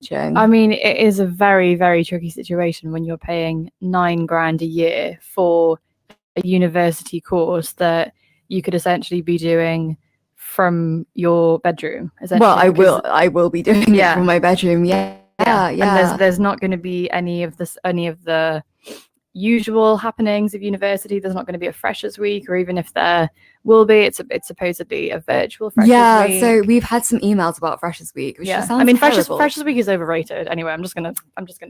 teaching. I mean, it is a very, very tricky situation when you're paying $9,000 a year for a university course that you could essentially be doing from your bedroom. Well, I will be doing it from my bedroom. Yeah. And there's not going to be any of the usual happenings of university. There's not going to be a freshers week, or even if there will be, it's supposedly a virtual freshers week. So we've had some emails about freshers week, which just sounds terrible. Freshers week is overrated anyway. I'm just gonna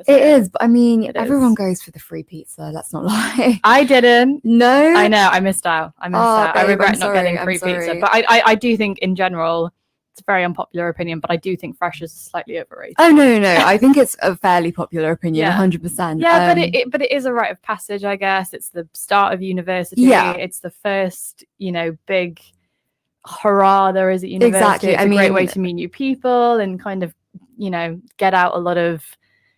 say it is, but I mean, everyone goes for the free pizza, let's not lie. I didn't. No, I know, I missed out. Babe, I regret not getting free pizza, but I do think in general it's a very unpopular opinion, but I do think freshers is slightly overrated. Oh no, I think it's a fairly popular opinion, 100%. Yeah, but it is a rite of passage, I guess. It's the start of university. Yeah, it's the first, big hurrah there is at university. Exactly. It's a great way to meet new people and kind of, get out a lot of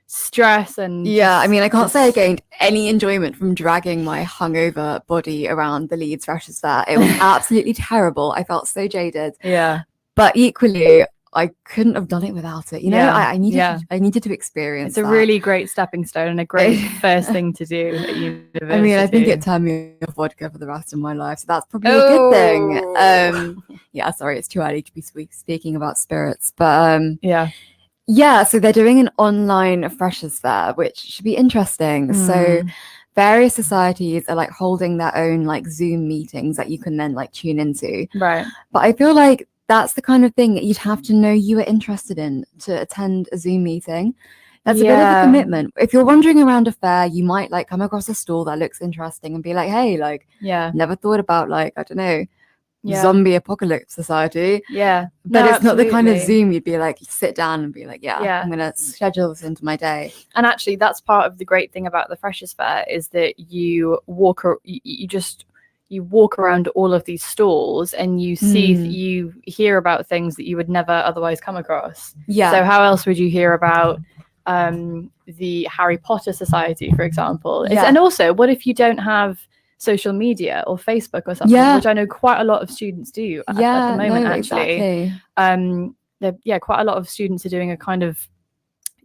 stress and I can't say I gained any enjoyment from dragging my hungover body around the Leeds Freshers Fair. It was absolutely terrible. I felt so jaded. Yeah. But equally, I couldn't have done it without it. I needed to experience It's a really great stepping stone and a great first thing to do at university. I mean, I think it turned me off vodka for the rest of my life, so that's probably a good thing. Sorry, it's too early to be speaking about spirits, but so they're doing an online freshers fair, which should be interesting. So various societies are like holding their own like Zoom meetings that you can then like tune into. Right. But I feel like that's the kind of thing that you'd have to know you were interested in to attend a Zoom meeting. That's a bit of a commitment. If you're wandering around a fair, you might like come across a stall that looks interesting and be like, hey, like, never thought about like, I don't know, zombie apocalypse society. Yeah. But it's not the kind of Zoom you'd be like, sit down and be like, I'm going to schedule this into my day. And actually, that's part of the great thing about the Freshers Fair is that you walk around all of these stalls and you hear about things that you would never otherwise come across. Yeah. So how else would you hear about the Harry Potter Society, for example? And also, what if you don't have social media or Facebook or something, which I know quite a lot of students do at the moment, actually. Exactly. Quite a lot of students are doing a kind of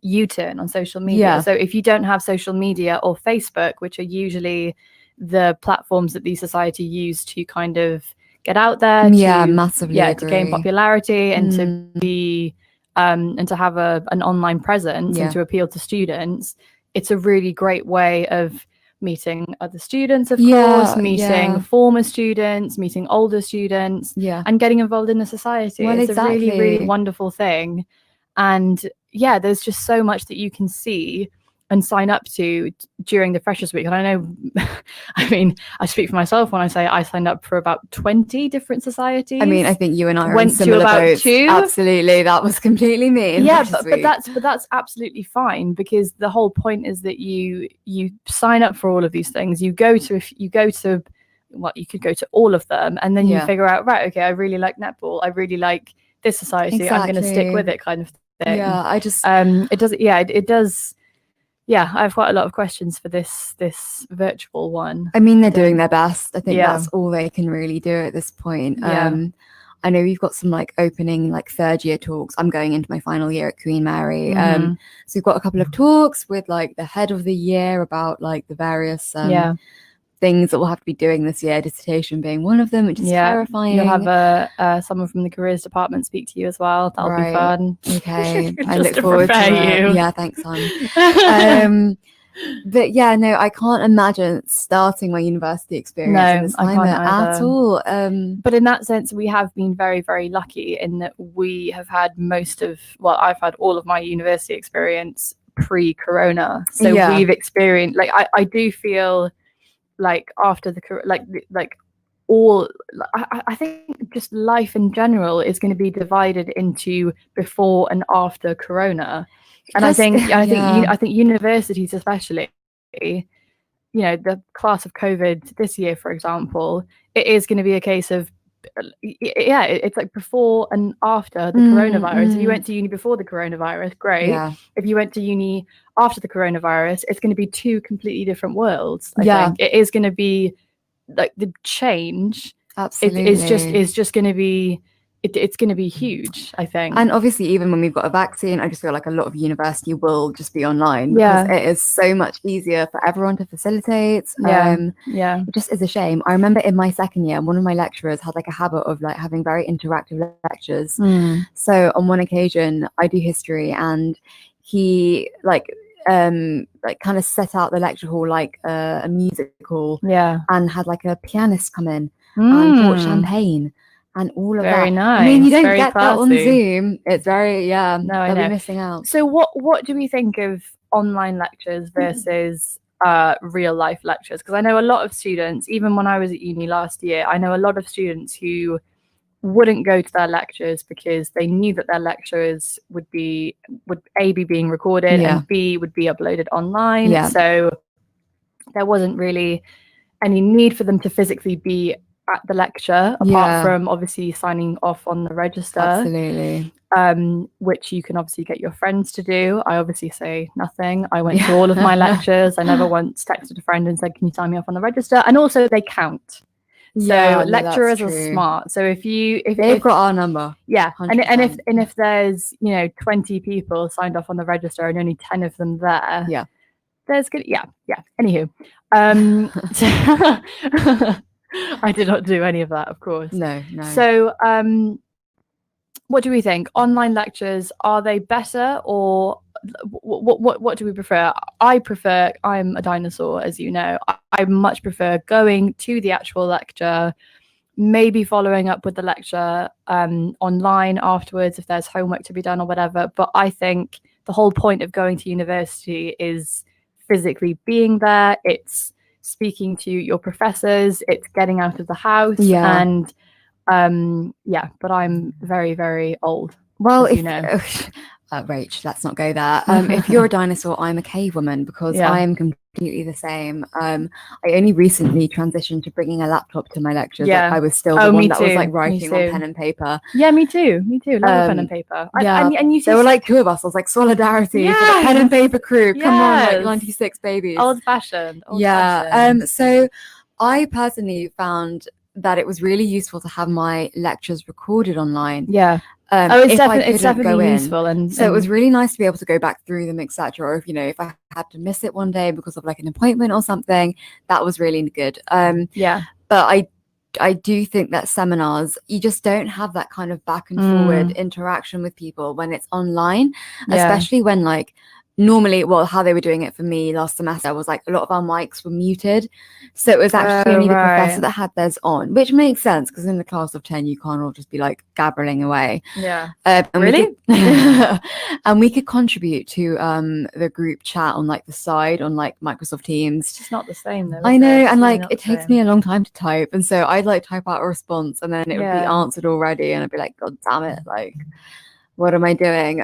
U-turn on social media. So if you don't have social media or Facebook, which are usually the platforms that the society use to kind of get out there, massively to gain popularity and to be and to have an online presence and to appeal to students, it's a really great way of meeting other students, of course, meeting former students, meeting older students, and getting involved in the society. It's a really, really wonderful thing. And there's just so much that you can see and sign up to during the Freshers Week. And I know, I mean, I speak for myself when I say I signed up for about 20 different societies. I mean, I think you and I went to about boats. 2. Absolutely, that was completely me. But that's absolutely fine, because the whole point is that you sign up for all of these things. You could go to all of them, and then you figure out, right, okay, I really like netball. I really like this society. I'm going to stick with it, kind of thing. Yeah, I just it does. Yeah, I have quite a lot of questions for this virtual one. I mean, they're doing their best. I think that's all they can really do at this point. I know we've got some like opening like third year talks. I'm going into my final year at Queen Mary. So we've got a couple of talks with like the head of the year about like the various things that we'll have to be doing this year, dissertation being one of them, which is terrifying. You'll have someone from the careers department speak to you as well. That'll be fun. Okay. I look forward to it. Yeah, thanks, hon. But I can't imagine starting my university experience in this climate at all. But in that sense, we have been very, very lucky in that we have had I've had all of my university experience pre-corona. So we've experienced, like, I do feel like after I think just life in general is going to be divided into before and after corona. And I think universities, especially, the class of COVID this year, for example, it is going to be a case of it's like before and after the coronavirus. If you went to uni before the coronavirus, great. If you went to uni after the coronavirus, it's going to be two completely different worlds. I think it is going to be like the change. Absolutely, is just going to be it's going to be huge, I think. And obviously, even when we've got a vaccine, I just feel like a lot of university will just be online because it is so much easier for everyone to facilitate. It just is a shame. I remember in my second year, one of my lecturers had like a habit of like having very interactive lectures. So on one occasion, I do history, and he kind of set out the lecture hall like a musical, and had like a pianist come in and brought champagne and all of very that. Nice. I mean, you don't very get classy. that on Zoom. It's very no, they'll be missing out. So what do we think of online lectures versus real life lectures? Because I know a lot of students, even when I was at uni last year, I know a lot of students who wouldn't go to their lectures because they knew that their lectures would A, be being recorded, and B, would be uploaded online. So there wasn't really any need for them to physically be at the lecture, apart from obviously signing off on the register. Absolutely. Which you can obviously get your friends to do. I obviously say nothing. I went to all of my lectures. I never once texted a friend and said, can you sign me off on the register? And also they count. So lecturers are smart. So if they've got our number, 100%. and if there's 20 people signed off on the register and only 10 of them there, there's good. Anywho, I did not do any of that, of course. No. So what do we think? Online lectures, are they better, or what do we prefer? I'm a dinosaur, as you know. I much prefer going to the actual lecture, maybe following up with the lecture online afterwards if there's homework to be done or whatever. But I think the whole point of going to university is physically being there. It's speaking to your professors, it's getting out of the house, and but I'm very, very old. Well, Rach, let's not go there. If you're a dinosaur, I'm a cave woman, because I am completely the same. I only recently transitioned to bringing a laptop to my lectures. I was still the one that was like writing on pen and paper. Me too. Love pen and paper. And you there were like two of us. I was like, solidarity for the pen and paper crew. Come on, like 96 babies. Old fashioned. So I personally found that it was really useful to have my lectures recorded online. It's definitely useful, and so it was really nice to be able to go back through them, etc. Or if I had to miss it one day because of like an appointment or something, that was really good. But I do think that seminars, you just don't have that kind of back and forward interaction with people when it's online, especially when like normally, how they were doing it for me last semester was like a lot of our mics were muted, so it was actually only the professor that had theirs on, which makes sense because in the class of 10 you can't all just be like gabbling away. Really? And we could contribute to the group chat on like the side on like Microsoft Teams. It's just not the same though. I know, and like it takes me a long time to type, and so I'd like type out a response and then it would be answered already, and I'd be like, god damn it, like what am I doing?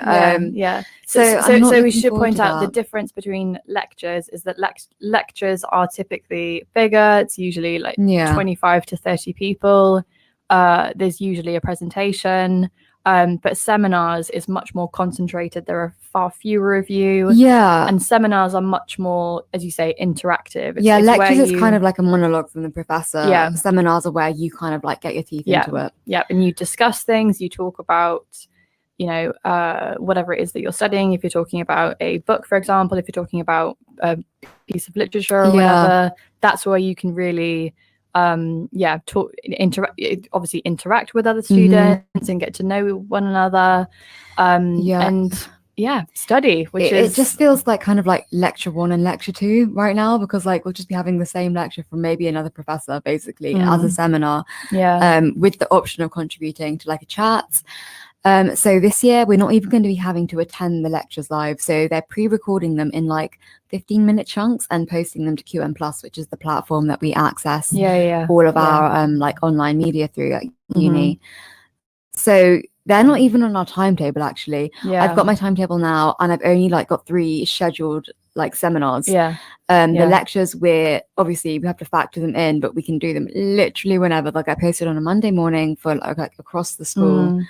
So we should point out the difference between lectures is that lectures are typically bigger. It's usually like 25 to 30 people. There's usually a presentation. But seminars is much more concentrated. There are far fewer of you. And seminars are much more, as you say, interactive. It's lectures is kind of like a monologue from the professor. Seminars are where you kind of like get your teeth into it. And you discuss things, you talk about whatever it is that you're studying. If you're talking about a book, for example, if you're talking about a piece of literature or whatever, that's where you can really interact with other students and get to know one another, and study, which it just feels like kind of like lecture 1 and lecture 2 right now, because like we'll just be having the same lecture from maybe another professor basically as a seminar, with the option of contributing to like a chat. So this year we're not even going to be having to attend the lectures live, so they're pre-recording them in like 15-minute chunks and posting them to QM+, which is the platform that we access all of our like online media through at uni. So they're not even on our timetable actually. I've got my timetable now, and I've only like got 3 scheduled like seminars. The lectures, we have to factor them in, but we can do them literally whenever. Like I posted on a Monday morning for like across the school.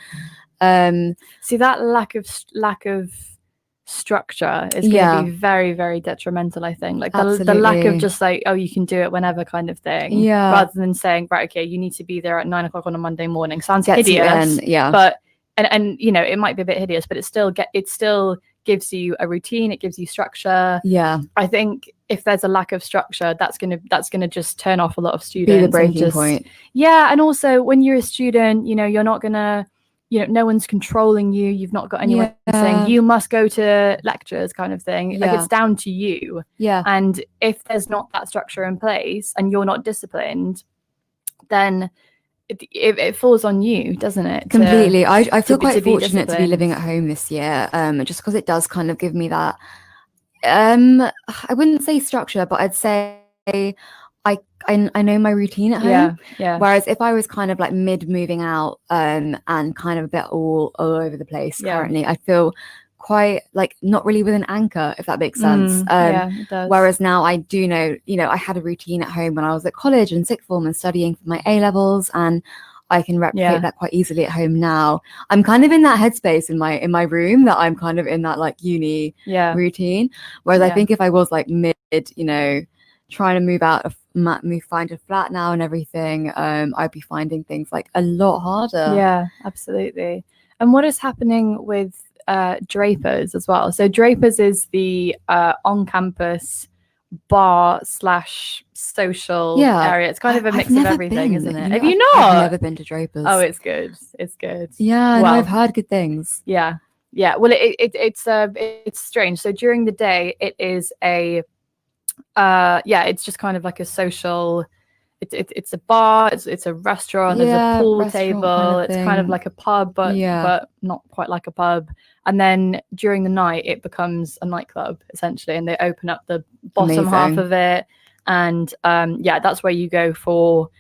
See, that lack of structure is going to be very, very detrimental, I think. Like the lack of just like, oh, you can do it whenever kind of thing, rather than saying, right, okay, you need to be there at 9 o'clock on a Monday morning. Sounds hideous, but and you know, it might be a bit hideous, but it still gives you a routine, it gives you structure. I think if there's a lack of structure, that's gonna just turn off a lot of students. Be the breaking point. And also when you're a student, you know, you're not gonna, you know, no one's controlling you. You've not got anyone saying you must go to lectures kind of thing. Like, it's down to you. And if there's not that structure in place and you're not disciplined, then it falls on you, doesn't it? Completely. I feel quite fortunate to be living at home this year, just because it does kind of give me that, I wouldn't say structure, but I'd say I know my routine at home. Whereas if I was kind of like mid moving out and kind of a bit all over the place currently, I feel quite like not really with an anchor, if that makes sense. It does. Whereas now I do know, you know, I had a routine at home when I was at college and sixth form and studying for my A levels, and I can replicate that quite easily at home now. I'm kind of in that headspace in my room that I'm kind of in that like uni routine. Whereas I think if I was like mid, you know, trying to move out of find a flat now and everything, I'd be finding things like a lot harder. Absolutely. And what is happening with Drapers as well? So Drapers is the on-campus bar / social area. It's kind of a mix of everything, isn't it? Have you not? I've never been to Drapers. Oh, it's good. It's good. Well, I've heard good things. Well, it's strange. So during the day, it is a it's just kind of like a social. It's a bar. It's a restaurant. There's a pool table. Kind of it's kind of like a pub, but not quite like a pub. And then during the night, it becomes a nightclub essentially, and they open up the bottom half of it. And that's where you go for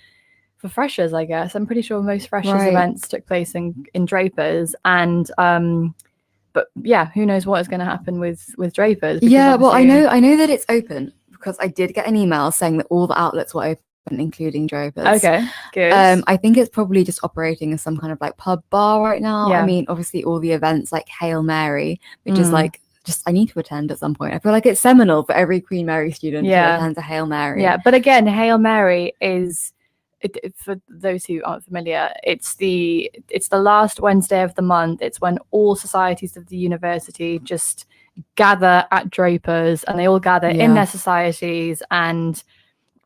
freshers, I guess. I'm pretty sure most freshers events took place in Drapers, and but who knows what is going to happen with Drapers? Well, I know that it's open because I did get an email saying that all the outlets were open, including Drapers. Okay, good. I think it's probably just operating as some kind of like pub bar right now. I mean, obviously all the events like Hail Mary, which is like just I need to attend at some point. I feel like it's seminal for every Queen Mary student to attend a Hail Mary. But again, Hail Mary is for those who aren't familiar, it's the last Wednesday of the month. It's when all societies of the university just gather at Drapers, and they all gather in their societies, and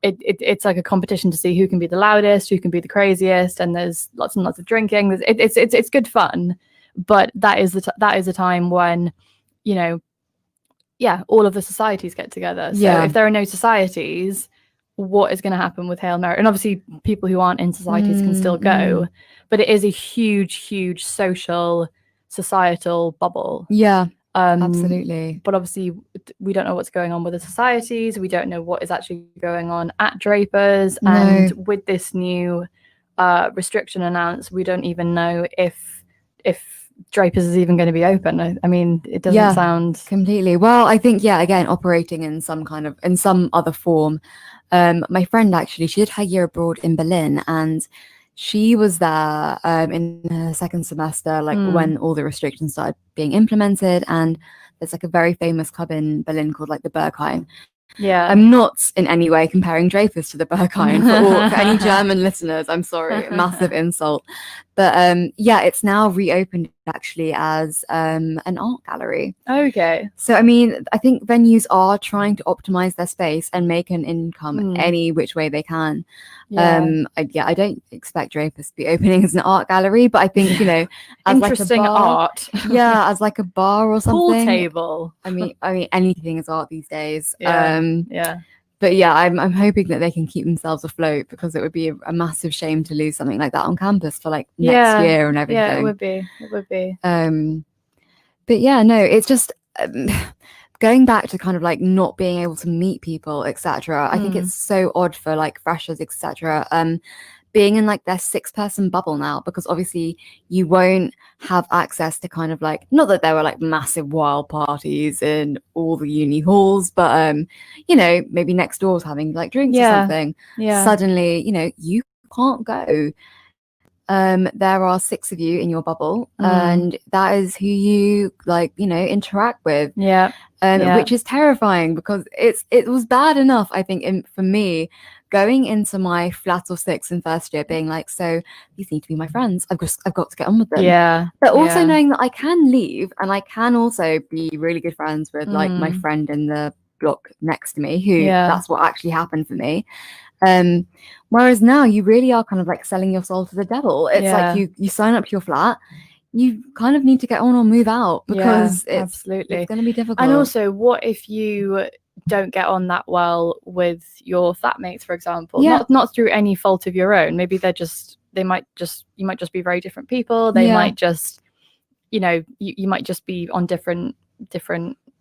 it's like a competition to see who can be the loudest, who can be the craziest, and there's lots and lots of drinking. It's good fun, but that is a time when, you know, all of the societies get together. So if there are no societies, what is going to happen with Hail Mary? And obviously people who aren't in societies can still go, but it is a huge social societal bubble. Absolutely. But obviously we don't know what's going on with the societies. We don't know what is actually going on at Drapers. And with this new restriction announced, we don't even know if Drapers is even going to be open. I mean, it doesn't sound completely. Well, I think again, operating in some other form. My friend actually, she did her year abroad in Berlin, and she was there in her second semester, like when all the restrictions started being implemented. And there's like a very famous club in Berlin called like the Berghain. I'm not in any way comparing Drapers to the Berghain for any German listeners. I'm sorry, massive insult. But it's now reopened actually as an art gallery. Okay. So I mean, I think venues are trying to optimize their space and make an income any which way they can. I don't expect Drapers to be opening as an art gallery, but I think, you know, as interesting like a bar, art. as like a bar or something. Pool table. I mean anything is art these days. But I'm hoping that they can keep themselves afloat, because it would be a massive shame to lose something like that on campus for like next year and everything. Yeah, it would be. But no, it's just going back to kind of like not being able to meet people, etc. I think it's so odd for like freshers, etc. Being in like their 6-person bubble now, because obviously you won't have access to kind of like, not that there were like massive wild parties in all the uni halls, but you know, maybe next door's having like drinks or something. Suddenly, you know, you can't go. there are 6 of you in your bubble, and that is who you like, interact with. Which is terrifying, because it was bad enough, I think, for me, going into my flat of 6 in first year, being like, so these need to be my friends. I've got to get on with them. But also knowing that I can leave, and I can also be really good friends with like my friend in the block next to me, who that's what actually happened for me. Whereas now you really are kind of like selling your soul to the devil. It's like you sign up to your flat, you kind of need to get on or move out, because it's going to be difficult. And also, what if you don't get on that well with your flatmates, for example? Not through any fault of your own. Maybe you might just be very different people. They might just, you might just be on different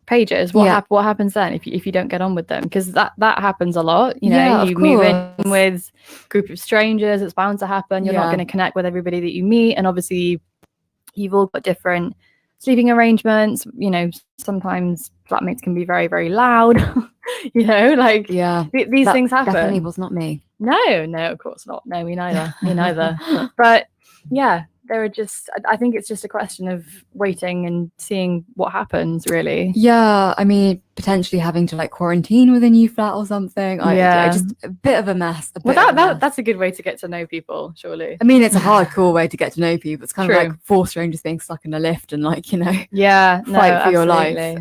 pages. What happens then if you don't get on with them? Because that happens a lot. You move in with a group of strangers, it's bound to happen. You're not going to connect with everybody that you meet, and obviously you've all got different sleeping arrangements. Sometimes flatmates can be very, very loud. These things happen. Definitely was not me. No, of course not. No, me neither. But yeah, there are just, I think it's just a question of waiting and seeing what happens, really. Yeah, I mean, potentially having to like quarantine with a new flat or something. Just a bit of a mess. That's a good way to get to know people, surely. I mean, it's a hardcore way to get to know people. It's kind of like 4 strangers being stuck in a lift and like, fight for your life.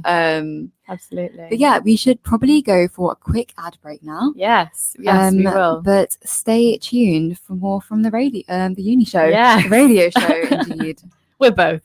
Absolutely. But yeah, we should probably go for a quick ad break now. Yes, we will. But stay tuned for more from the uni show. Yeah, the radio show, indeed. We're both.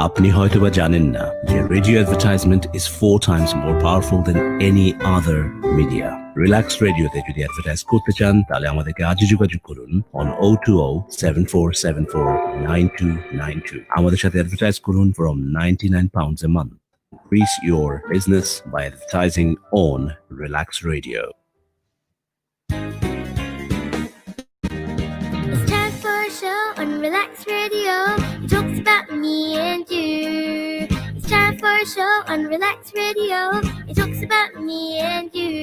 আপনি হয়তোবা জানেন না যে radio advertisement is 4 times more powerful than any other media. Relax রেডিওতে যদি advertise করতে চান, তাহলে আমাদেরকে আজই যোগাযোগ করুন on 020-7474-9292. আমাদের সাথে অ্যাডভার্টাইজ করুন from £99 a month. Increase your business by advertising on Relax Radio. It's time for a show on Relax Radio. It talks about me and you. It's time for a show on Relax Radio. It talks about me and you.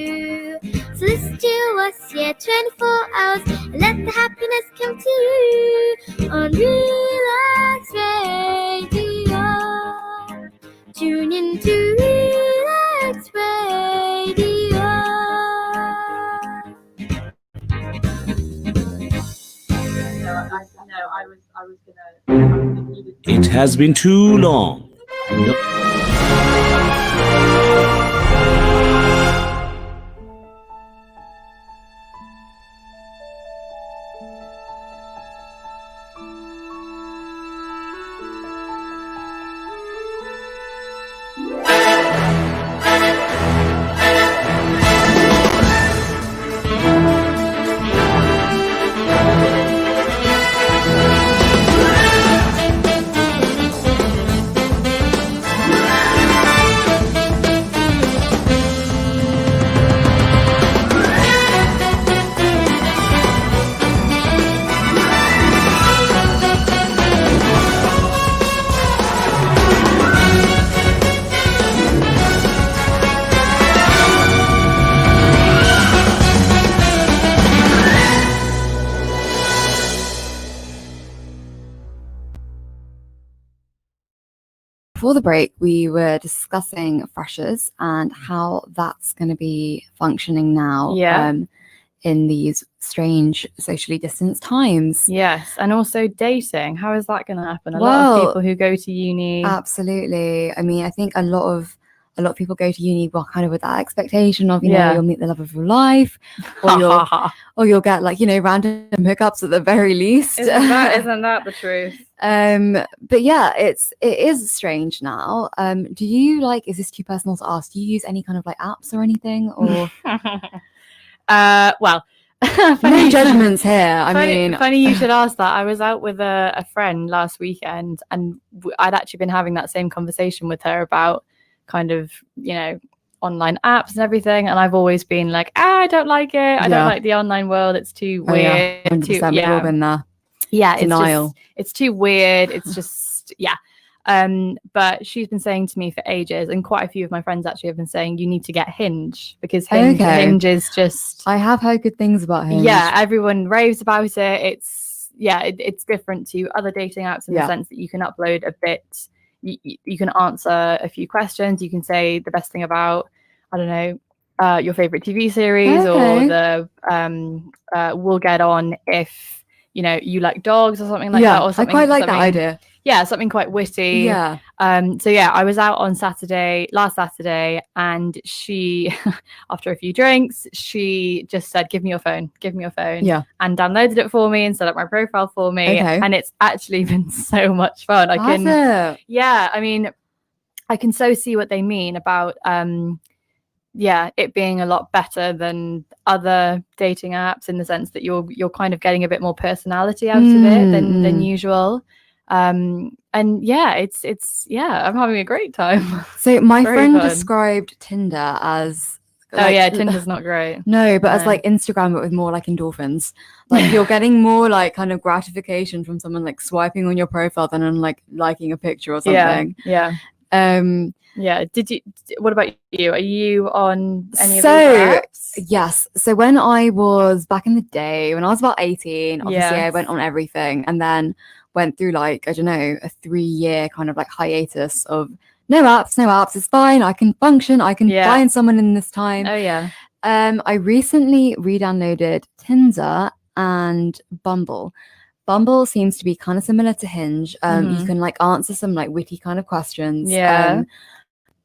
So listen to us, 24 hours, and let the happiness come to you on Relax Radio. Tune in to Relax Radio. It has been too long. Before the break, we were discussing freshers and how that's going to be functioning now in these strange socially distanced times. Yes, and also dating. How is that going to happen? A lot of people who go to uni. Absolutely. I mean, I think a lot of people go to uni kind of with that expectation of, you'll meet the love of your life, or you'll get like, random hookups at the very least. Isn't that the truth? But yeah, it is strange now. Do you like, is this too personal to ask, do you use any kind of like apps or anything, or well, no judgments here. I mean, funny you should ask that. I was out with a friend last weekend, and I'd actually been having that same conversation with her about kind of, you know, online apps and everything, and I've always been like, I don't like it. I don't like the online world. It's too weird. Yeah, 100%. We've all been there. Yeah, Denial. It's too weird. It's just but she's been saying to me for ages, and quite a few of my friends actually have been saying, you need to get Hinge, because Hinge is just, I have heard good things about Hinge. Yeah, everyone raves about it. It's it's different to other dating apps in the sense that you can upload a bit, you can answer a few questions, you can say the best thing about, I don't know, your favorite TV series, or the we'll get on if, you know, you like dogs or something like that, or something. I quite like that idea. Yeah, something quite witty. Yeah. So yeah, I was out on last Saturday, and she, after a few drinks, she just said, give me your phone. Yeah. And downloaded it for me and set up my profile for me. Okay. And it's actually been so much fun. Yeah, I mean, I can so see what they mean about it being a lot better than other dating apps, in the sense that you're kind of getting a bit more personality out of it than usual. And yeah, it's I'm having a great time. So my friend described Tinder as Tinder's not great. No, but as like Instagram, but with more like endorphins. Like you're getting more like kind of gratification from someone like swiping on your profile than on like liking a picture or something. Yeah. What about you? Are you on any of those apps? Yes. So when I was back in the day, when I was about 18, obviously I went on everything, and then went through like, I don't know, a 3-year kind of like hiatus of no apps, it's fine, I can function, I can find someone in this time. Oh yeah. I recently re-downloaded Tinder and Bumble. Bumble seems to be kind of similar to Hinge. You can like answer some like witty kind of questions. Yeah.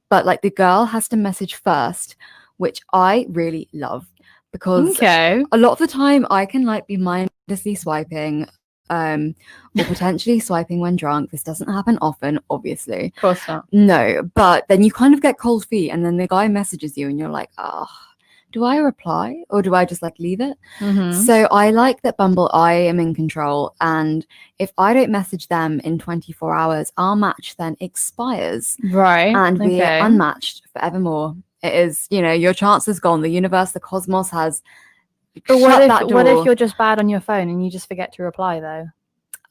But like the girl has to message first, which I really love, because a lot of the time I can like be mindlessly swiping, or potentially swiping when drunk. This doesn't happen often, obviously. Of course not. No, but then you kind of get cold feet, and then the guy messages you and you're like, do I reply or do I just like leave it? So I like that Bumble, I am in control, and if I don't message them in 24 hours, our match then expires. Right. And we are unmatched forevermore. It is, you know, your chance is gone. The universe, the cosmos has shut that door. What if you're just bad on your phone and you just forget to reply though?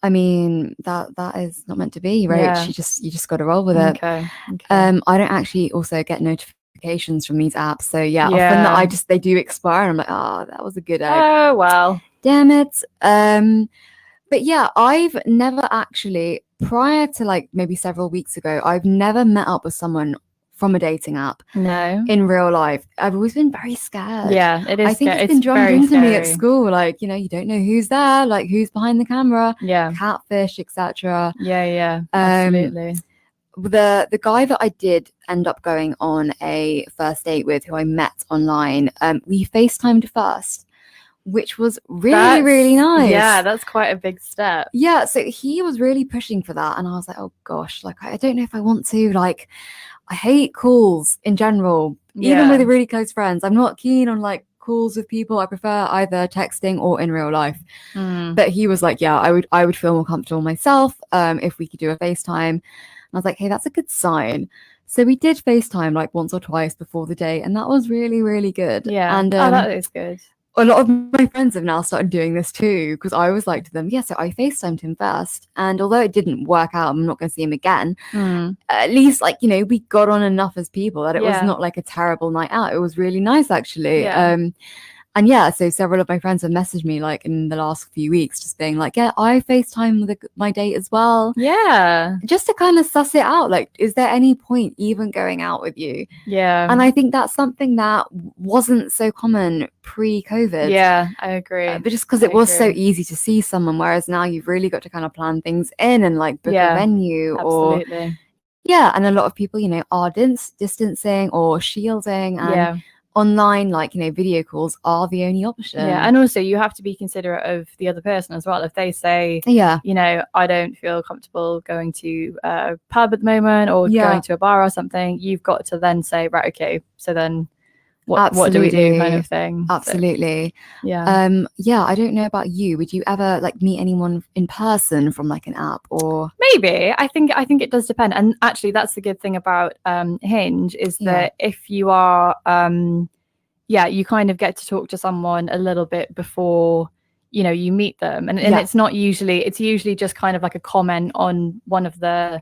I mean, that is not meant to be, right? Yeah. You just got to roll with it. Okay. I don't actually also get notifications from these apps, so often they do expire, and I'm like, that was a good egg. Oh well, damn it. But yeah, I've never actually, prior to like maybe several weeks ago, I've never met up with someone from a dating app. No. In real life. I've always been very scared. Yeah, it is. I think it's been drummed into me at school. Like, you know, you don't know who's there, like who's behind the camera. Yeah. Catfish, etc. Yeah. Absolutely. The guy that I did end up going on a first date with, who I met online, we FaceTimed first, which was really nice. Yeah, that's quite a big step. Yeah, so he was really pushing for that, and I was like, oh gosh, like I don't know if I want to. Like, I hate calls in general, even with really close friends. I'm not keen on like calls with people. I prefer either texting or in real life. But he was like, yeah, I would feel more comfortable myself if we could do a FaceTime. And I was like, hey, that's a good sign. So we did FaceTime like once or twice before the date, and that was really good. Yeah, and that is good. A lot of my friends have now started doing this too, because I was like to them, so I FaceTimed him first, and although it didn't work out, I'm not going to see him again. At least, like, you know, we got on enough as people that it was not like a terrible night out. It was really nice, actually. And so several of my friends have messaged me like in the last few weeks, just being like, I FaceTime with my date as well. Yeah. Just to kind of suss it out. Like, is there any point even going out with you? Yeah. And I think that's something that wasn't so common pre-COVID. Yeah, I agree. But just because it was so easy to see someone, whereas now you've really got to kind of plan things in and like book a venue. Absolutely. And a lot of people, you know, are distancing or shielding. And online, like, you know, video calls are the only option. Yeah, and also you have to be considerate of the other person as well. If they say, you know, I don't feel comfortable going to a pub at the moment, or going to a bar or something, you've got to then say, right, okay, so then what do we do, kind of thing. Absolutely. So, I don't know about you. Would you ever like meet anyone in person from like an app? Or maybe. I think it does depend. And actually that's the good thing about Hinge, is that if you are you kind of get to talk to someone a little bit before, you know, you meet them, and it's usually just kind of like a comment on one of their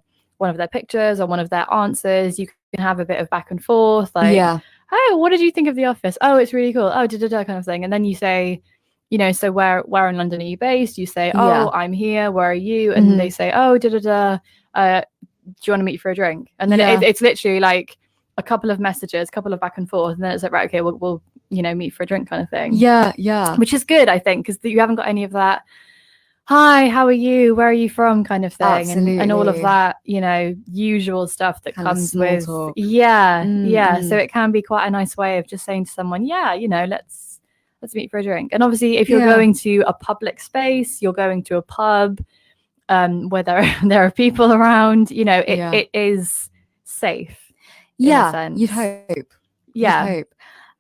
pictures or one of their answers. You can have a bit of back and forth, like, oh, what did you think of The Office? Oh, it's really cool. Oh, kind of thing. And then you say, you know, so where in London are you based? You say, oh, I'm here. Where are you? And they say, oh, do you want to meet for a drink? And then it's literally like a couple of messages, couple of back and forth, and then it's like, right, okay, we'll you know, meet for a drink, kind of thing. Yeah. Which is good, I think, because you haven't got any of that, hi, how are you? Where are you from? Kind of thing. And all of that, you know, usual stuff that kind comes with talk. So it can be quite a nice way of just saying to someone, you know, let's meet for a drink. And obviously if you're going to a public space, you're going to a pub, where there are people around, you know, it is safe. You'd hope. You'd hope.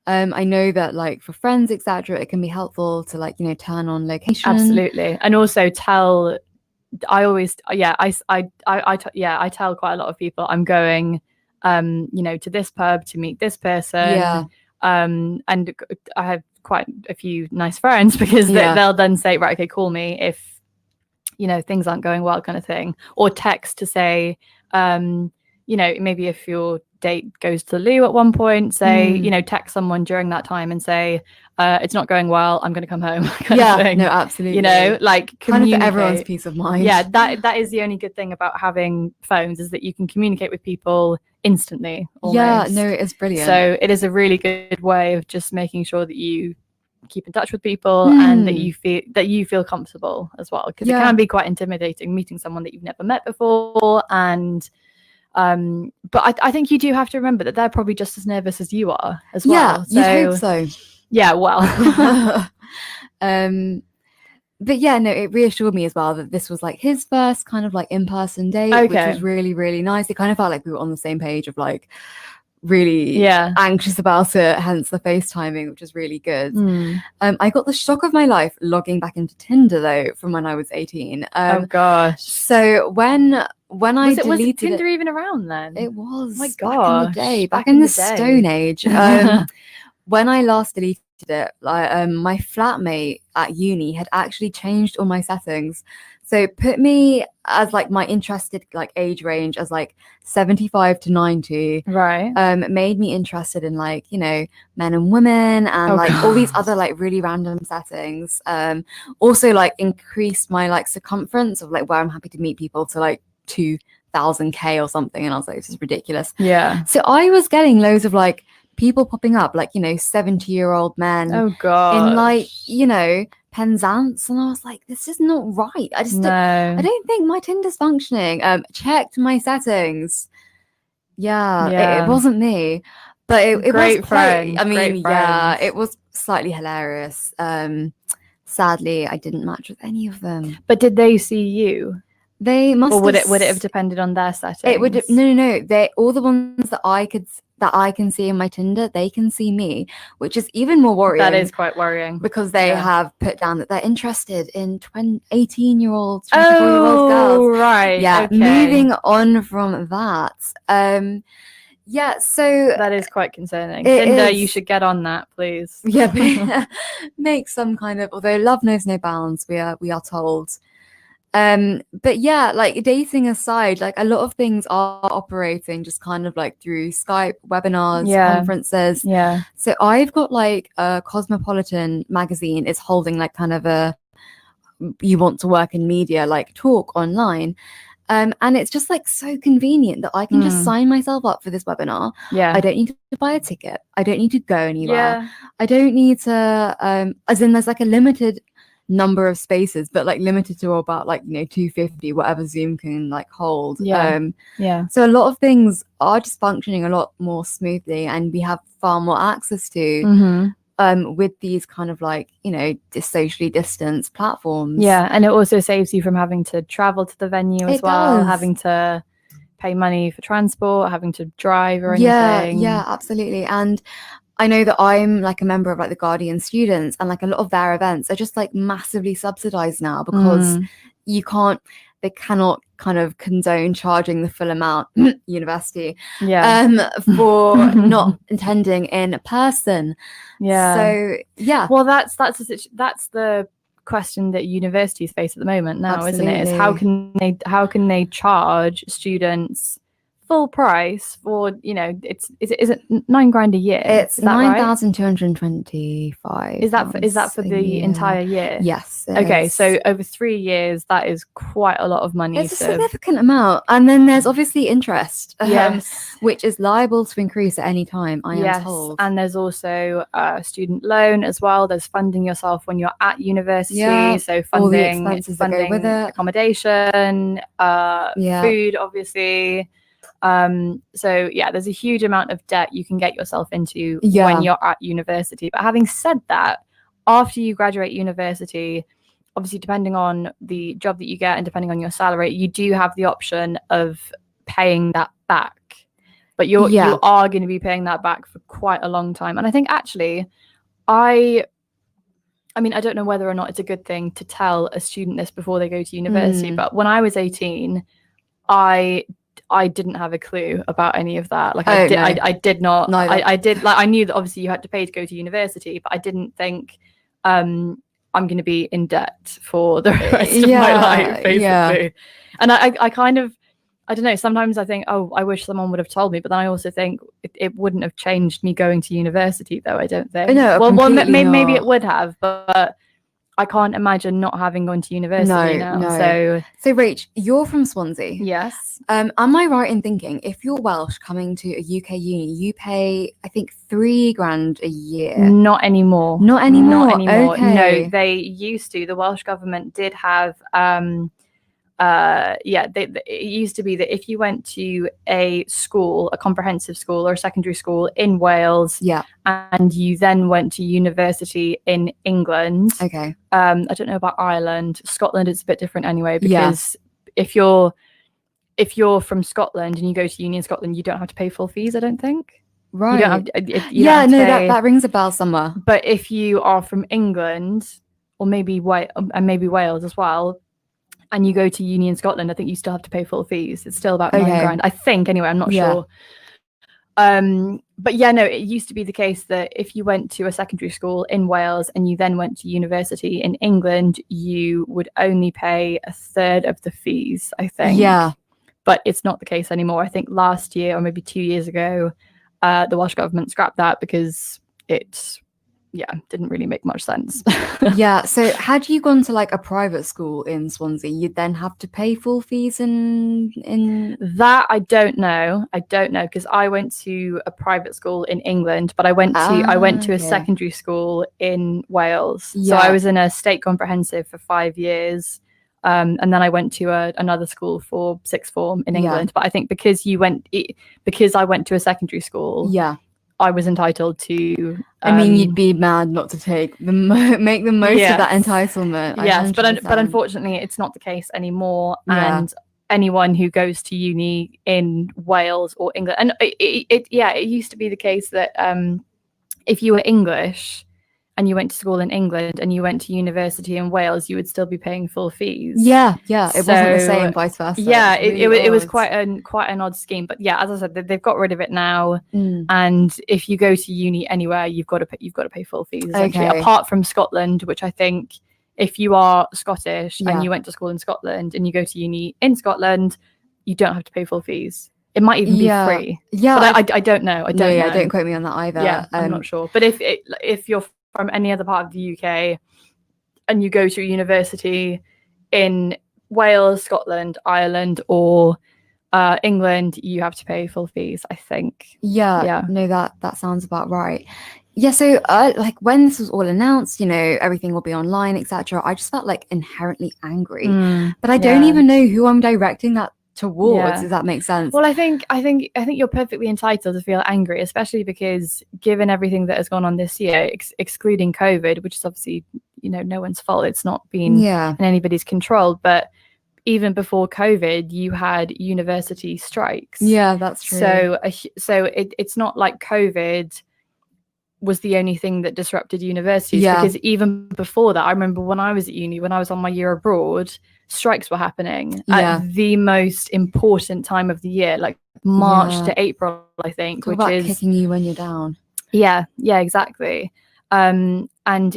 I know that like for friends, etc., it can be helpful to like, you know, turn on location. Absolutely. And also tell quite a lot of people I'm going you know, to this pub to meet this person. And I have quite a few nice friends, because they'll then say, right, okay, call me if, you know, things aren't going well, kind of thing, or text to say, you know, maybe if your date goes to the loo at one point, say, you know, text someone during that time and say, it's not going well, I'm going to come home. Kind of thing. No, absolutely. You know, like kind of for everyone's peace of mind. Yeah, that is the only good thing about having phones, is that you can communicate with people instantly. Almost. Yeah, no, it's brilliant. So it is a really good way of just making sure that you keep in touch with people and that you feel comfortable as well, because it can be quite intimidating meeting someone that you've never met before. And but I think you do have to remember that they're probably just as nervous as you are as well. You'd hope so. Yeah, well. But yeah, no, it reassured me as well that this was like his first kind of like in-person date, which was really, really nice. It kind of felt like we were on the same page of like really anxious about it, hence the FaceTiming, which is really good. I got the shock of my life logging back into Tinder though from when I was 18. Oh gosh. So when I deleted was Tinder even around then? It was. Oh my gosh. Back in the Stone Age. When I last deleted it, like my flatmate at uni had actually changed all my settings. So put me as like my interested like age range as like 75 to 90. Right. Made me interested in like, you know, men and women and all these other like really random settings. Also like increased my like circumference of like where I'm happy to meet people to like 2,000k or something. And I was like, this is ridiculous. Yeah. So I was getting loads of like people popping up, like, you know, 70-year-old men. Oh god. In like, you know, Penzance, and I was like, this is not right. I don't think my Tinder's functioning. Checked my settings. It wasn't me, but it was quite, I mean, it was slightly hilarious. Sadly, I didn't match with any of them. But did they see you? They must. Or would it have depended on their settings? It would. No. They all the ones that I can see in my Tinder, they can see me, which is even more worrying. That is quite worrying, because they have put down that they're interested in 18-year-olds, 24-year-old girls. Oh, right. Yeah. Okay. Moving on from that. So that is quite concerning. Tinder, you should get on that, please. Yeah, make some kind of. Although love knows no bounds, we are told. But yeah, like dating aside, like a lot of things are operating just kind of like through Skype, webinars, conferences. Yeah. So I've got like a Cosmopolitan magazine is holding like kind of a you want to work in media like talk online. And it's just like so convenient that I can just sign myself up for this webinar. Yeah. I don't need to buy a ticket. I don't need to go anywhere. Yeah. I don't need to as in there's like a limited number of spaces, but like limited to about like 250, whatever Zoom can like hold. So a lot of things are just functioning a lot more smoothly, and we have far more access to with these kind of like socially distanced platforms. And it also saves you from having to travel to the venue as well, having to pay money for transport, having to drive or anything. Yeah, absolutely. And I know that I'm like a member of like the Guardian students, and like a lot of their events are just like massively subsidized now because they cannot kind of condone charging the full amount university for not attending in person. So well, that's the question that universities face at the moment now. Absolutely. Isn't it? Is how can they charge students full price for is it $9,000 a year? It's 9,225. Is that for the entire year? Yes. Okay, so over 3 years, that is quite a lot of money. It's a significant amount, and then there's obviously interest, which is liable to increase at any time. I am told. And there's also a student loan as well. There's funding yourself when you're at university, so funding all the expenses that go with it, accommodation, food, obviously. So there's a huge amount of debt you can get yourself into when you're at university. But having said that, after you graduate university, obviously depending on the job that you get and depending on your salary, you do have the option of paying that back. But you are going to be paying that back for quite a long time. And I think actually, I don't know whether or not it's a good thing to tell a student this before they go to university, but when I was 18, I didn't have a clue about any of that. Like I did not. I did, like, I knew that obviously you had to pay to go to university, but I didn't think I'm going to be in debt for the rest of my life, basically. And I kind of, I don't know, sometimes I think, I wish someone would have told me, but then I also think it wouldn't have changed me going to university, though, I don't think. No, maybe it would have, but I can't imagine not having gone to university now. So Rach, you're from Swansea. Yes. Am I right in thinking if you're Welsh coming to a UK uni, you pay, I think, $3,000 a year? Not anymore. Okay. No, they used to. The Welsh government did have it used to be that if you went to a school, a comprehensive school or a secondary school in Wales, and you then went to university in England, I don't know about Ireland. Scotland is a bit different anyway, because if you're from Scotland and you go to uni in Scotland, you don't have to pay full fees, I don't think. Right. That rings a bell somewhere. But if you are from England or maybe Wales as well, and you go to uni in Scotland, I think you still have to pay full fees. It's still about $9,000, I think. Anyway, I'm not sure. But it used to be the case that if you went to a secondary school in Wales and you then went to university in England, you would only pay a third of the fees, I think. Yeah. But it's not the case anymore. I think last year or maybe 2 years ago, the Welsh government scrapped that because it didn't really make much sense. So had you gone to like a private school in Swansea, you'd then have to pay full fees in that? I don't know because I went to a private school in England, but I went to a secondary school in Wales. So I was in a state comprehensive for 5 years, and then I went to another school for sixth form in England. But I think because I went to a secondary school, I was entitled to. You'd be mad not to make the most of that entitlement. Yes, but unfortunately, it's not the case anymore. And anyone who goes to uni in Wales or England, and it used to be the case that if you were English and you went to school in England and you went to university in Wales, you would still be paying full fees. It wasn't the same, vice versa. It was quite an odd scheme. But as I said, they've got rid of it now. And if you go to uni anywhere, you've got to pay full fees. Apart from Scotland, which I think if you are Scottish and you went to school in Scotland and you go to uni in Scotland, you don't have to pay full fees. It might even be free. But I don't know. I don't know. Don't quote me on that either. I'm not sure. But if you're from any other part of the UK and you go to a university in Wales, Scotland, Ireland, or England, you have to pay full fees, I think. Yeah. No, that sounds about right. Yeah, so like when this was all announced, you know, everything will be online, etc. I just felt like inherently angry, but I don't even know who I'm directing that towards. Does that make sense? Well, I think you're perfectly entitled to feel angry, especially because given everything that has gone on this year, excluding COVID, which is obviously, you know, no one's fault. It's not been in anybody's control, but even before COVID, you had university strikes. Yeah, that's true. So it's not like COVID was the only thing that disrupted universities, because even before that, I remember when I was at uni, when I was on my year abroad, strikes were happening at the most important time of the year, like March to April, I think. Talk about kicking you when you're down. Yeah, exactly. And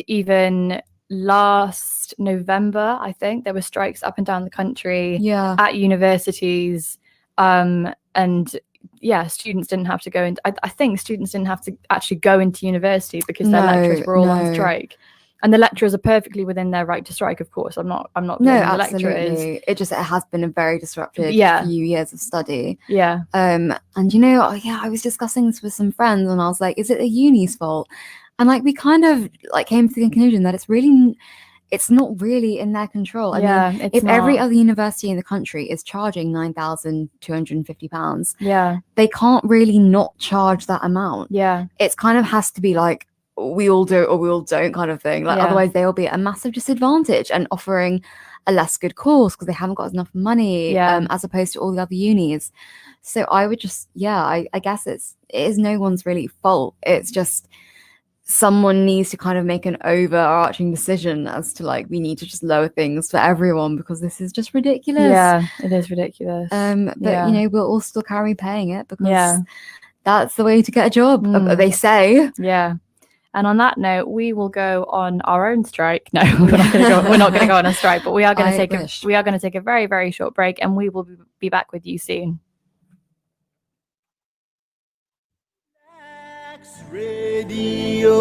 even last November, I think there were strikes up and down the country at universities, and students didn't have to go into. I think students didn't have to actually go into university because their lecturers were all on strike, and the lecturers are perfectly within their right to strike. Of course, I'm not blaming the lecturers. It has been a very disrupted few years of study. And you know, I was discussing this with some friends, and I was like, is it the uni's fault? And like we kind of like came to the conclusion that it's not really in their control. I mean, if every other university in the country is charging £9,250, they can't really not charge that amount. It's kind of has to be like, we all do it or we all don't kind of thing. Like otherwise they'll be at a massive disadvantage and offering a less good course because they haven't got enough money as opposed to all the other unis. So I would just, I guess it is no one's really fault. It's just someone needs to kind of make an overarching decision as to like, we need to just lower things for everyone because this is just ridiculous. Yeah, it is ridiculous. But you know, we'll all still carry paying it because that's the way to get a job, they say. Yeah. And on that note, we will go on our own strike. No, we're not going to go on a strike, but we are going to take a very, very short break, and we will be back with you soon. Radio.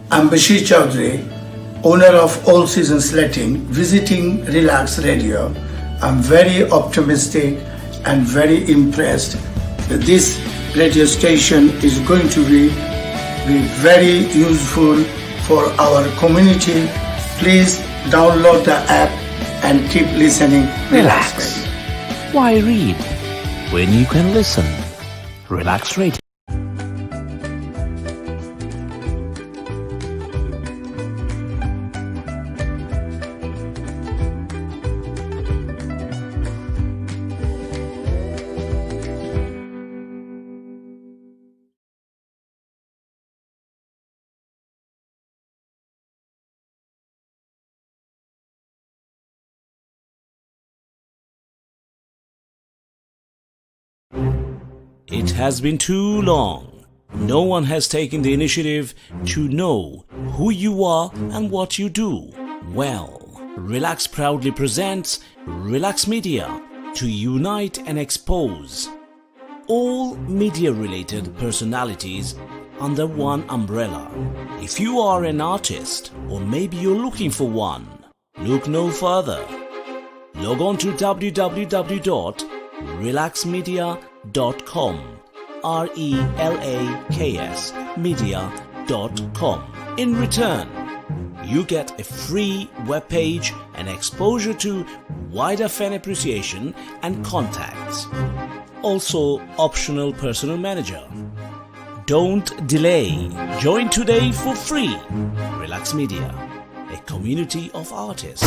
I'm Bashir Chaudhry, owner of All Seasons Letting, visiting Relaks Radio. I'm very optimistic and very impressed that this radio station is going to be very useful for our community. Please download the app and keep listening. Relax. Why read when you can listen? Relaks Radio. It has been too long. No one has taken the initiative to know who you are and what you do. Well, Relaks proudly presents Relaks Media to unite and expose all media-related personalities under one umbrella. If you are an artist or maybe you're looking for one, look no further. Log on to www.relaksmedia.com, RELAKS media.com. In return, you get a free webpage and exposure to wider fan appreciation and contacts. Also, optional personal manager. Don't delay. Join today for free. Relaks Media, a community of artists.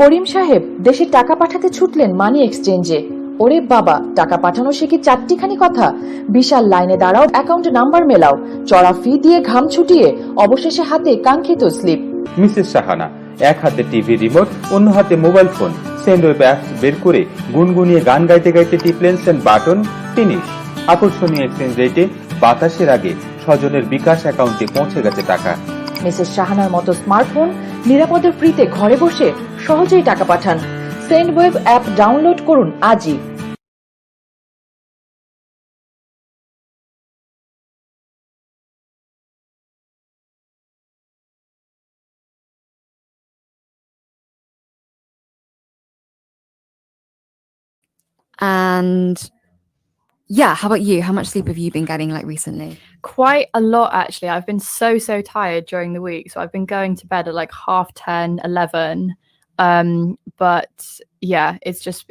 করিম সাহেব দেশে টাকা পাঠাতে ছুটলেন মানি এক্সচেঞ্জে। ওরে বাবা, টাকা পাঠানো সে কি চারটিখানি কথা? বিশাল লাইনে দাঁড়াও, অ্যাকাউন্ট নাম্বার মেলাও, চড়া ফি দিয়ে ঘাম ছুটিয়ে অবশেষে হাতে কাঙ্ক্ষিত স্লিপ। মিসেস সাহানা এক হাতে টিভি রিমোট, অন্য হাতে mobile phone, send web apps বের করে গুনগুনিয়ে গান গাইতে গাইতে টিপলেন সেন্ড বাটন, ফিনিশ। আকর্ষণীয় এক্সচেঞ্জ রেটে বাতাসের আগে স্বজনের বিকাশ অ্যাকাউন্টে পৌঁছে গেছে টাকা। মিসেস শাহানার মতো স্মার্টফোন নিরাপদে ফ্রিতে ঘরে বসে সহজেই টাকা পাঠান। সেন্ডওয়েভ অ্যাপ ডাউনলোড করুন আজই। And yeah, how about you? How much sleep have you been getting like recently? Quite a lot, actually. I've been so tired during the week. So I've been going to bed at like 10:30, 11. But yeah, it's just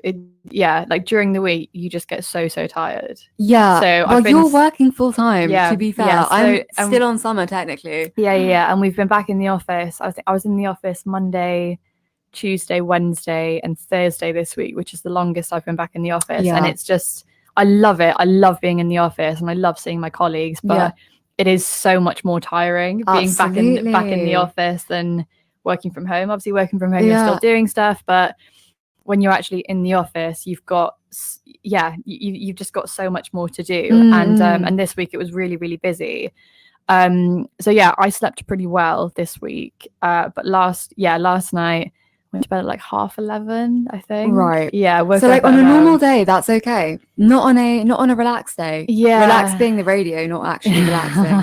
like during the week you just get so tired. Yeah. So well, you're working full time, Yeah, to be fair. yeah, so, I'm still on summer technically. Yeah. And we've been back in the office. I was in the office Monday, Tuesday, Wednesday, and Thursday this week, which is the longest I've been back in the office. Yeah. And it's just, I love it. I love being in the office and I love seeing my colleagues, but it is so much more tiring being back in the office than working from home. Obviously working from home, you're still doing stuff, but when you're actually in the office, you've got you've just got so much more to do. And this week it was really busy. So yeah, I slept pretty well this week. But last night went to bed at like 11:30, I think. Right. Yeah. So like on a normal day, that's okay. Not on a relaxed day. Yeah. Relax being the radio, not actually relaxing.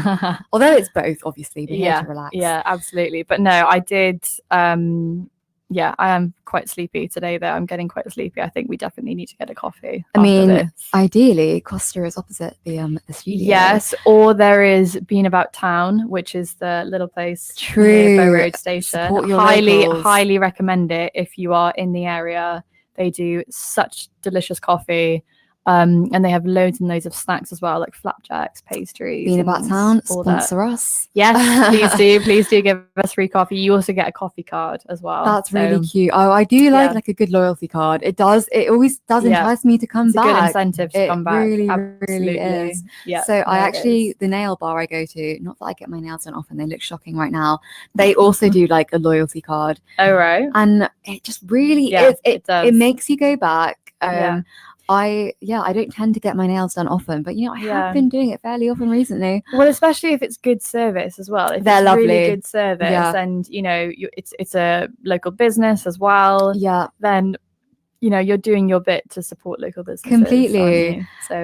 Although it's both, obviously. We're here to relax. Yeah, absolutely. But no, I did. I am quite sleepy today, though. I'm getting quite sleepy. I think we definitely need to get a coffee. I mean, ideally, Costa is opposite the studio. Yes, or there is Bean About Town, which is the little place near Bow Road Station. Highly recommend it if you are in the area. They do such delicious coffee. And they have loads and loads of snacks as well, like flapjacks, pastries. Bean About Town, sponsor us. Yes, please do give us free coffee. You also get a coffee card as well. That's really cute. Oh, I do like a good loyalty card. It always does entice me to come back. It's a good incentive to come back. Really is. Yeah. So the nail bar I go to, not that I get my nails done often, they look shocking right now. They also do like a loyalty card. Oh right. And it just really is. It does. It makes you go back. I don't tend to get my nails done often, but I have been doing it fairly often recently. Well, especially if it's good service as well. If they're lovely, really good service, and it's a local business as well. Yeah. Then you're doing your bit to support local businesses. Completely. So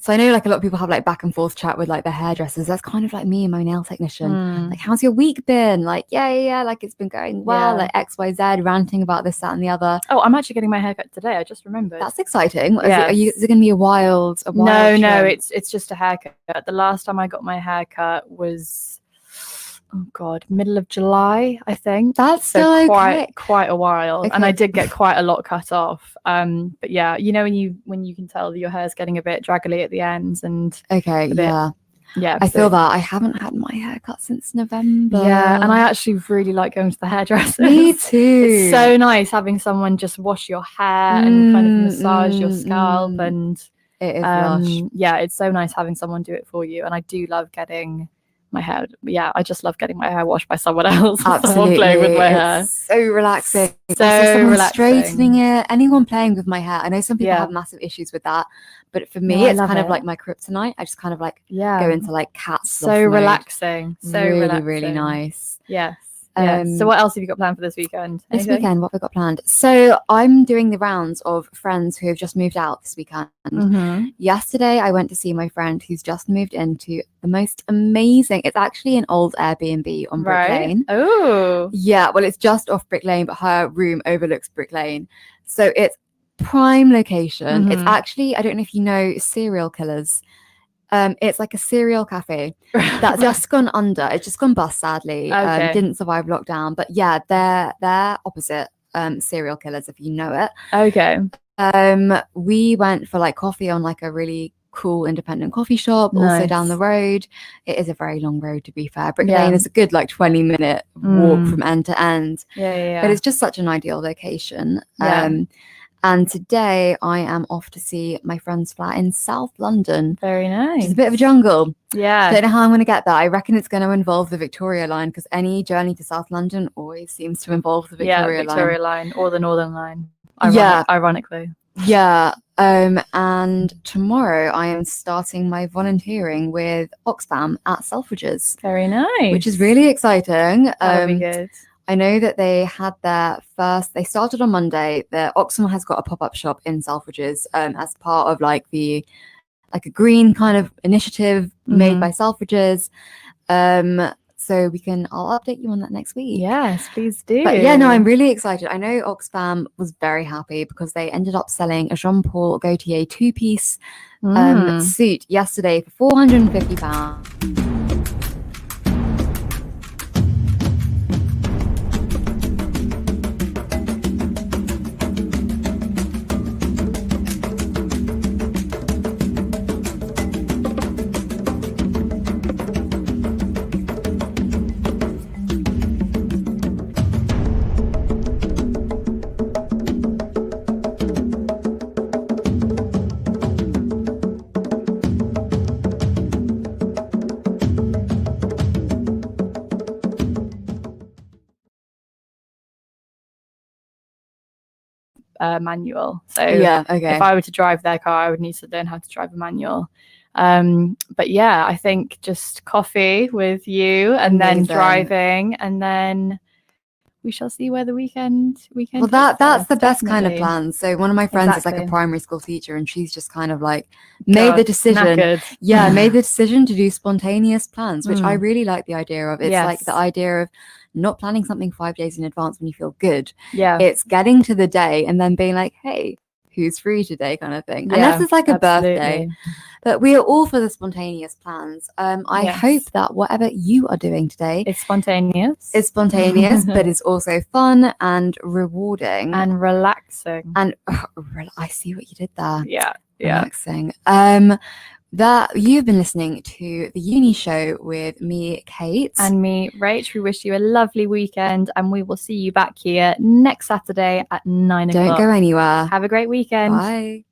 So I know like a lot of people have like back and forth chat with like their hairdressers. That's kind of like me and my nail technician. Like, how's your week been? Like, yeah, like it's been going well. Like XYZ ranting about this, that, and the other. Oh, I'm actually getting my haircut today. I just remembered. That's exciting. Is it going to be a wild? No, it's just a haircut. The last time I got my haircut was, oh God, middle of July, I think. That's still quite a while. Okay. And I did get quite a lot cut off. But yeah, when you can tell that your hair's getting a bit draggly at the ends and I feel that. I haven't had my hair cut since November. Yeah, and I actually really like going to the hairdresser. Me too. It's so nice having someone just wash your hair and kind of massage your scalp, and it is lush. Yeah, it's so nice having someone do it for you. And I do love getting my hair. Yeah, I just love getting my hair washed by someone else. Absolutely. Someone playing with my hair. So relaxing. Someone relaxing. Straightening it. Anyone playing with my hair. I know some people have massive issues with that, but for me, it's kind of like my kryptonite. I just kind of like go into like cat sloth so mode. relaxing. So relaxing. Really nice. Yes. So what else have you got planned for this weekend? This weekend, what have we got planned? So I'm doing the rounds of friends who have just moved out this weekend. Yesterday, I went to see my friend who's just moved into the most amazing. It's actually an old Airbnb on Brick Lane. Oh. Yeah, well, it's just off Brick Lane, but her room overlooks Brick Lane. So it's prime location. It's actually, I don't know if you know Serial Killers. It's like a serial cafe that's just gone under. It's just gone bust, sadly. Didn't survive lockdown. But yeah, they're opposite Serial Killers, if you know it. Okay. We went for like coffee on like a really cool independent coffee shop, also down the road. It is a very long road, to be fair. Brick Lane is a good like 20-minute walk from end to end. Yeah. But it's just such an ideal location. And today I am off to see my friend's flat in South London. Very nice. It's a bit of a jungle. Yeah. Don't know how I'm going to get there. I reckon it's going to involve the Victoria line, because any journey to South London always seems to involve the Victoria line. Victoria line or the Northern line. Ironically. Yeah. And tomorrow I am starting my volunteering with Oxfam at Selfridges. Very nice. Which is really exciting. That'll be good. I know that they had they started on Monday. Oxfam has got a pop-up shop in Selfridges as part of like a green kind of initiative made by Selfridges. So I'll update you on that next week. Yes, please do. But yeah, no, I'm really excited. I know Oxfam was very happy because they ended up selling a Jean-Paul Gaultier 2-piece suit yesterday for £450. Manual. So yeah, okay. If I were to drive their car, I would need to learn how to drive a manual. But yeah, I think just coffee with you and then driving, and then we shall see where the weekend. Well, that's the best kind of plan. So one of my friends is like a primary school teacher, and she's just kind of like made the decision. Yeah, made the decision to do spontaneous plans, which I really like the idea of. It's like the idea of not planning something 5 days in advance when you feel good. Yeah, it's getting to the day and then being like, hey, who's free today, kind of thing. Unless it's like a birthday. But we are all for the spontaneous plans. I hope that whatever you are doing today is spontaneous. It's spontaneous, but it's also fun and rewarding and relaxing. And I see what you did there. Yeah, relaxing. That you've been listening to the Uni Show with me, Kate, and me, Rach. We wish you a lovely weekend, and we will see you back here next Saturday at 9 o'clock. Don't go anywhere. Have a great weekend. Bye.